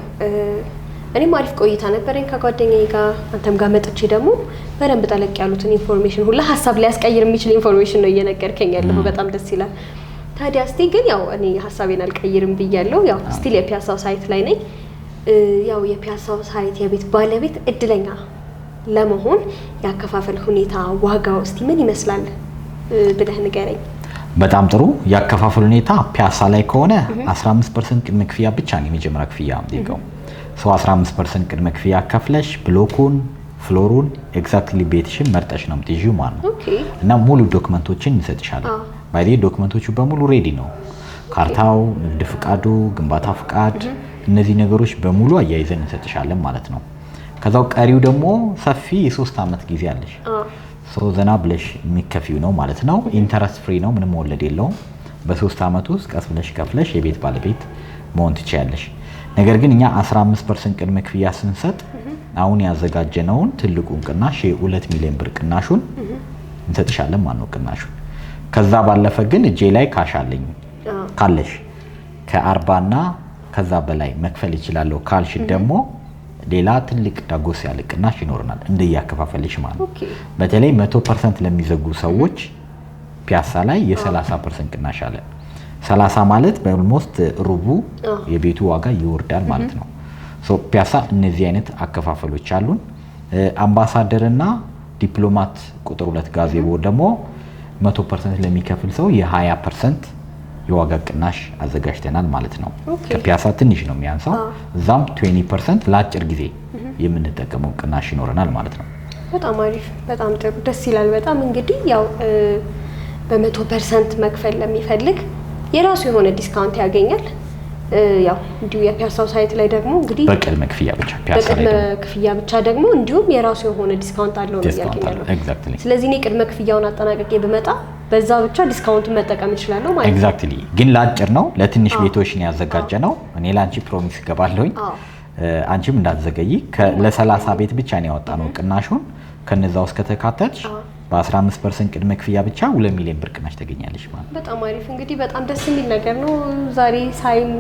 S2: እኔም አሪፍ ቆይታ ነበረኝ ከጓደኛዬ ጋር። አንተም ጋር መጥቼ ደግሞ በደንብ ጠለቅ ያሉትን ኢንፎርሜሽን ሁላ ሀሳብ ሊያስቀይር የሚችል ኢንፎርሜሽን ነው እየነገርከኝ ያለው። በጣም ደስ ይላል። ታዲያ እስቲ ግን ያው እኔ ሀሳቤን አልቀይርም ብያለሁ። ያው ስቲል የፒያሳው ሳይት ላይ ነኝ። ያው የፒያሳው ሳይት የቤት ባለቤት እድለኛ ለመሆን ያከፋፈል ሁኔታ ዋጋው እስቲ ምን ይመስላል ብለህ ንገረኝ።
S3: በጣም ጥሩ። ያከፋፈል ሁኔታ ፒያሳ ላይ ከሆነ 15% ቅድመ ክፍያ ብቻ ነው የመጀመሪያ ክፍያ የሚጠይቀው። 15% ቅድመ ክፍያ ከፍለሽ ብሎኩን፣ ፍሎሩን ኤግዛክትሊ ቤትሽን መርጠሽ ነው የምትይዢው ማለት ነው። እና ሙሉ ዶክመንቶችን እንሰጥሻለን። ባይዴ ዶክመንቶቹ በሙሉ ሬዲ ነው። ካርታው፣ ንግድ ፍቃዱ፣ ግንባታ ፍቃድ፣ እነዚህ ነገሮች በሙሉ አያይዘን እንሰጥሻለን ማለት ነው። ከዛው ቀሪው ደግሞ ሰፊ የ3 አመት ጊዜ አለሽ። ዘና ብለሽ የሚከፊው ነው ማለት ነው። ኢንተረስት ፍሪ ነው፣ ምንም ወለድ የለውም። በ3 አመት ውስጥ ቀስ ብለሽ ከፍለሽ የቤት ባለቤት መሆን ትችያለሽ። ነገር ግን እኛ 15% ቅድመ ክፍያ ስንሰጥ አሁን ያዘጋጀነውን ትልቁን ቅናሽ የ2 ሚሊዮን ብር ቅናሹን እንሰጥሻለን ማለት ነው። ቅናሹን ከዛ ባለፈ ግን እጄ ላይ ካሽ አለኝ ካለሽ ከ40 እና ከዛ በላይ መክፈል ይችላልው ካልሽ ደግሞ ሌላ ትልቅ ዳጎስ ያለ ቅናሽ ይኖርናል እንደያከፋፈልሽ ማለት ነው። በተለይ 100% ለሚዘጉ ሰዎች ፒያሳ ላይ የ30% ቅናሽ አለ። 30 ማለት በኦልሞስት ሩቡ የቤቱ ዋጋ ይወርዳል ማለት ነው። ፒያሳ እነዚህ አይነት አከፋፈሎች አሉን። አምባሳደርና ዲፕሎማት ቁጥር 2 ጋዜቦ ደግሞ 100% ለሚከፍል ሰው የ20% የዋጋ ቅናሽ አዘጋጅተናል ማለት ነው። ከፒያሳ ትንሽ ነው የሚያንሳው። እዛም 20% ለአጭር ጊዜ የምንጠቀመው ቅናሽ ይኖረናል ማለት ነው።
S2: በጣም አሪፍ፣ በጣም ጥሩ፣ ደስ ይላል በጣም። እንግዲህ ያው በ100% መክፈል ለሚፈልግ የራሱ የሆነ ዲስካውንት ያገኛል። ያው እንዲሁ የፒያሳው ሳይት ላይ ደግሞ እንግዲህ
S3: በቅድመ ክፍያ ብቻ ፒያሳ ላይ
S2: በቅድመ ክፍያ ብቻ ደግሞ እንዲሁም የራሱ የሆነ ዲስካውንት አለው ነው ያገኛለው።
S3: ኤግዛክትሊ።
S2: ስለዚህ እኔ ቅድመ ክፍያውን አጠናቀቄ ብመጣ በዛ ብቻ ዲስካውንቱን መጠቀም እችላለሁ ማለት ነው።
S3: ኤግዛክትሊ። ግን ለአጭር ነው፣ ለትንሽ ቤቶች ነው ያዘጋጀነው። እኔ ላንቺ ፕሮሚስ ገባለሁኝ፣ አንቺም እንዳትዘገይ። ለ30 ቤት ብቻ ነው ያወጣነው ቅናሹን። ከነዛ ውስጥ ከተካተች በ15% ቅድመ ክፍያ ብቻ 2 ሚሊዮን ብር ቅናሽ ተገኛለሽ ማለት ነው።
S2: በጣም አሪፍ። እንግዲህ በጣም ደስ የሚል ነገር ነው ዛሬ ሳይም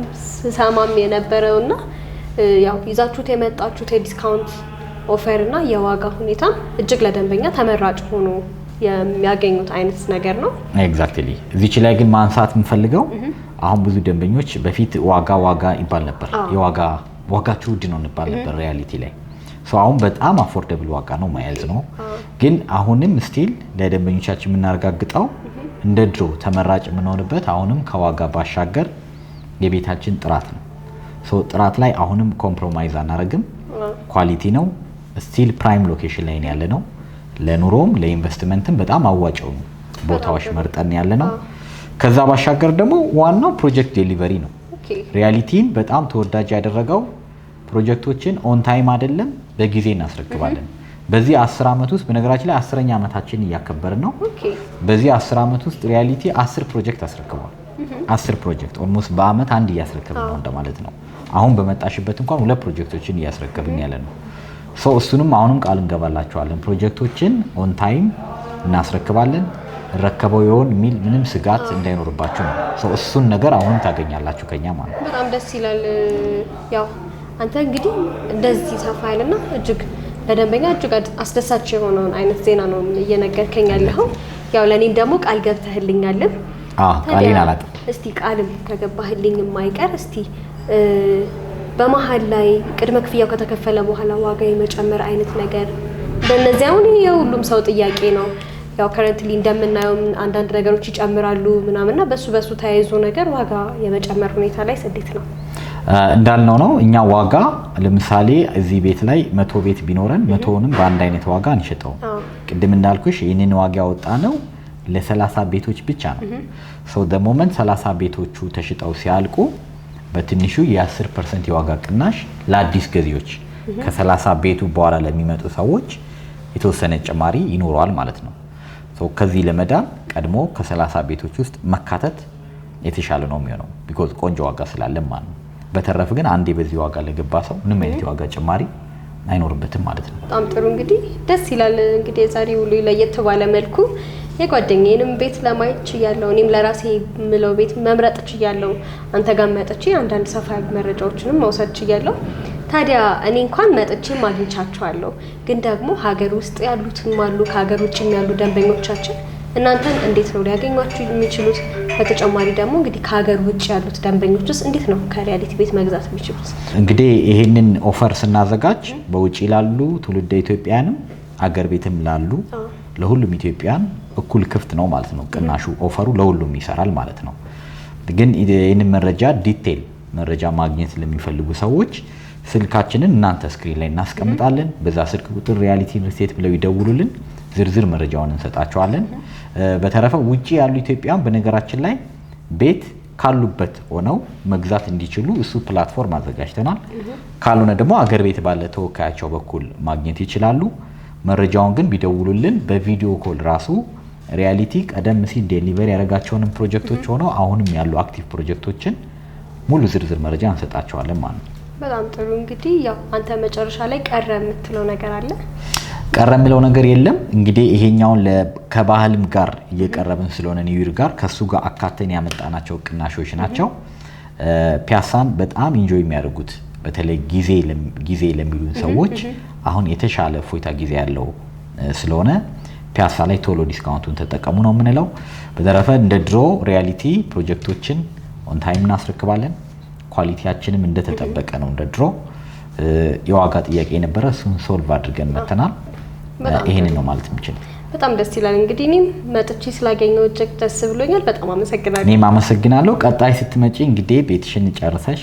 S2: ሰማም የነበረውና ያው ይዛችሁት የመጣችሁት የዲስካውንት ኦፈር እና የዋጋ ሁኔታ እጅግ ለደንበኛ ተመራጭ ሆኖ የሚያገኙት አይነት ነገር ነው።
S3: ኤግዛክትሊ። እዚች ላይ ግን ማንሳት የምፈልገው አሁን ብዙ ደንበኞች በፊት ዋጋ ይባል ነበር፣ ዋጋችሁ ውድ ነው እንባል ነበር ሪያሊቲ ላይ። አሁን በጣም አፎርደብል ዋጋ ነው መያዝ ነው። ግን አሁንም ስቲል ለደንበኞቻችን የምናረጋግጠው እንደ ድሮ ተመራጭ የምንሆንበት አሁንም ከዋጋ ባሻገር የቤታችን ጥራት ነው። ጥራት ላይ አሁንም ኮምፕሮማይዝ አናረግም። ኳሊቲ ነው። ስቲል ፕራይም ሎኬሽን ላይ ያለ ነው። ለኑሮም ለኢንቨስትመንትም በጣም አዋጭው ቦታዎች መርጠን ያለ ነው። ከዛ ባሻገር ደግሞ ዋናው ፕሮጀክት ዴሊቨሪ ነው። ሪያሊቲን በጣም ተወዳጅ ያደረገው ፕሮጀክቶችን ኦን ታይም አይደለም በጊዜ እናስረክባለን። በዚህ 10 ዓመት ውስጥ በነገራችን ላይ 10ኛ ዓመታችን እያከበርን ነው። በዚህ 10 ዓመት ውስጥ ሪያሊቲ 10 ፕሮጀክት አስረክቧል። 10 ፕሮጀክት ኦልሞስት በአመት አንድ እያስረክብን ነው እንደማለት ነው። አሁን በመጣሽበት እንኳን 2 ፕሮጀክቶችን እያስረክብን ያለ ነው። እሱንም አሁንም ቃል እንገባላችኋለን ፕሮጀክቶችን ኦን ታይም እናስረክባለን። ረከበው ይሆን የሚል ምንም ስጋት እንዳይኖርባችሁ ነው። እሱን ነገር አሁንም ታገኛላችሁ ከኛ ማለት ነው።
S2: በጣም ደስ ይላል። ያው አንተ እንግዲህ እንደዚህ ሰፋ ያለና እጅግ ለደንበኛ እጅግ አስደሳች የሆነውን አይነት ዜና ነው እየነገርከኝ ያለኸው። ያው ለኔም ደግሞ ቃል ገብተህልኛል።
S3: ቃሌን አላጥም።
S2: እስቲ ቃልም ከገባህልኝ የማይቀር እስቲ በመሀል ላይ ቅድመ ክፍያው ከተከፈለ በኋላ ዋጋ የመጨመር አይነት ነገር በእነዚህ አሁን የሁሉም ሰው ጥያቄ ነው። ያው ከረንትሊ እንደምናየው አንዳንድ ነገሮች ይጨምራሉ ምናምንና በሱ ተያይዞ ነገር ዋጋ የመጨመር ሁኔታ ላይ እንዴት ነው?
S3: እንዳልነው ነው እኛ ዋጋ ለምሳሌ እዚህ ቤት ላይ 100 ቤት ቢኖረን 100ንም በአንድ አይነት ዋጋ አንሸጠው። ቅድም እንዳልኩሽ ይሄንን ዋጋ ያወጣ ነው ለ30 ቤቶች ብቻ ነው። the moment 30 ቤቶቹ ተሽጠው ሲያልቁ በትንሹ የ10% የዋጋ ቅናሽ ለአዲስ ገዢዎች ከ30 ቤቱ በኋላ ለሚመጡ ሰዎች የተወሰነ ጭማሪ ይኖረዋል ማለት ነው። ከዚህ ለመዳን ቀድሞ ከ30 ቤቶች ውስጥ መካተት የተሻለ ነው የሚሆነው ቢኮዝ ቆንጆ ዋጋ ስላለ ማለት ነው። በተረፈ ግን አንዴ በዚህ ዋጋ ለገባ ሰው ምንም አይነት የዋጋ ጭማሪ አይኖርበትም ማለት ነው።
S2: በጣም ጥሩ እንግዲህ ደስ ይላል። እንግዲህ የዛሬ ውሎ ለየት ባለ መልኩ የጓደኛዬንም ቤት ለማየት ችያለሁ። እኔም ለራሴ ምለው ቤት መምረጥ ችያለሁ። አንተ ጋር መጥቼ አንዳንድ ሰፋ ያሉ መረጃዎችንም መውሰድ ችያለሁ። ታዲያ እኔ እንኳን መጥቼ ማግኝቻቸዋለሁ፣ ግን ደግሞ ሀገር ውስጥ ያሉትም አሉ ከሀገር ውጭም ያሉ ደንበኞቻችን እናንተን እንዴት ነው ሊያገኟችሁ የሚችሉት? በተጨማሪ ደግሞ እንግዲህ ከሀገር ውጭ ያሉት ደንበኞችስ እንዴት ነው ከሪያሊቲ ቤት መግዛት የሚችሉት?
S3: እንግዲህ ይሄንን ኦፈር ስናዘጋጅ በውጭ ላሉ ትውልደ ኢትዮጵያንም አገር ቤትም ላሉ ለሁሉም ኢትዮጵያን እኩል ክፍት ነው ማለት ነው። ቅናሹ ኦፈሩ ለሁሉም ይሰራል ማለት ነው። ግን ይሄንን መረጃ ዲቴል መረጃ ማግኘት ለሚፈልጉ ሰዎች ስልካችንን እናንተ ስክሪን ላይ እናስቀምጣለን። በዛ ስልክ ቁጥር ሪያሊቲ ሪልስቴት ብለው ይደውሉልን፣ ዝርዝር መረጃውን እንሰጣቸዋለን። በተረፈ ውጪ ያሉ ኢትዮጵያውያን በነገራችን ላይ ቤት ካሉበት ሆነው መግዛት እንዲችሉ እሱ ፕላትፎርም አዘጋጅተናል። ካልሆነ ደግሞ አገር ቤት ባለ ተወካያቸው በኩል ማግኘት ይችላሉ። መረጃውን ግን ቢደውሉልን በቪዲዮ ኮል ራሱ ሪያሊቲ ቀደም ሲል ዴሊቨሪ ያደረጋቸውን ፕሮጀክቶች ሆነው አሁንም ያሉ አክቲቭ ፕሮጀክቶችን ሙሉ ዝርዝር መረጃ እንሰጣቸዋለን ማለት ነው።
S2: በጣም ጥሩ እንግዲህ ያው አንተ መጨረሻ ላይ ቀረ የምትለው ነገር አለ?
S3: ቀረ የሚለው ነገር የለም። እንግዲህ ይሄኛውን ከባህልም ጋር እየቀረብን ስለሆነ ኒውይር ጋር ከሱ ጋር አካተን ያመጣናቸው ቅናሾች ናቸው። ፒያሳን በጣም ኢንጆይ የሚያደርጉት በተለይ ጊዜ ለሚሉን ሰዎች አሁን የተሻለ ፎይታ ጊዜ ያለው ስለሆነ ፒያሳ ላይ ቶሎ ዲስካውንቱን ተጠቀሙ ነው የምንለው። በተረፈ እንደ ድሮ ሪያሊቲ ፕሮጀክቶችን ኦን ታይም እናስረክባለን። ኳሊቲያችንም እንደተጠበቀ ነው እንደ ድሮ። የዋጋ ጥያቄ የነበረ እሱን ሶልቭ አድርገን መተናል። ይሄንን ነው ማለት የምችል።
S2: በጣም ደስ ይላል። እንግዲህ እኔም መጥቼ ስላገኘው እጅግ ደስ ብሎኛል። በጣም አመሰግናለሁ።
S3: እኔም አመሰግናለሁ። ቀጣይ ስትመጪ እንግዲህ ቤትሽን ጨርሰሽ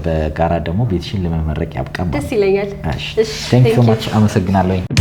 S3: በጋራ ደግሞ ቤትሽን ለመመረቅ ያብቃም።
S2: ደስ ይለኛል።
S3: እሺ ቴንክ ዩ ሶ ማች። አመሰግናለሁ።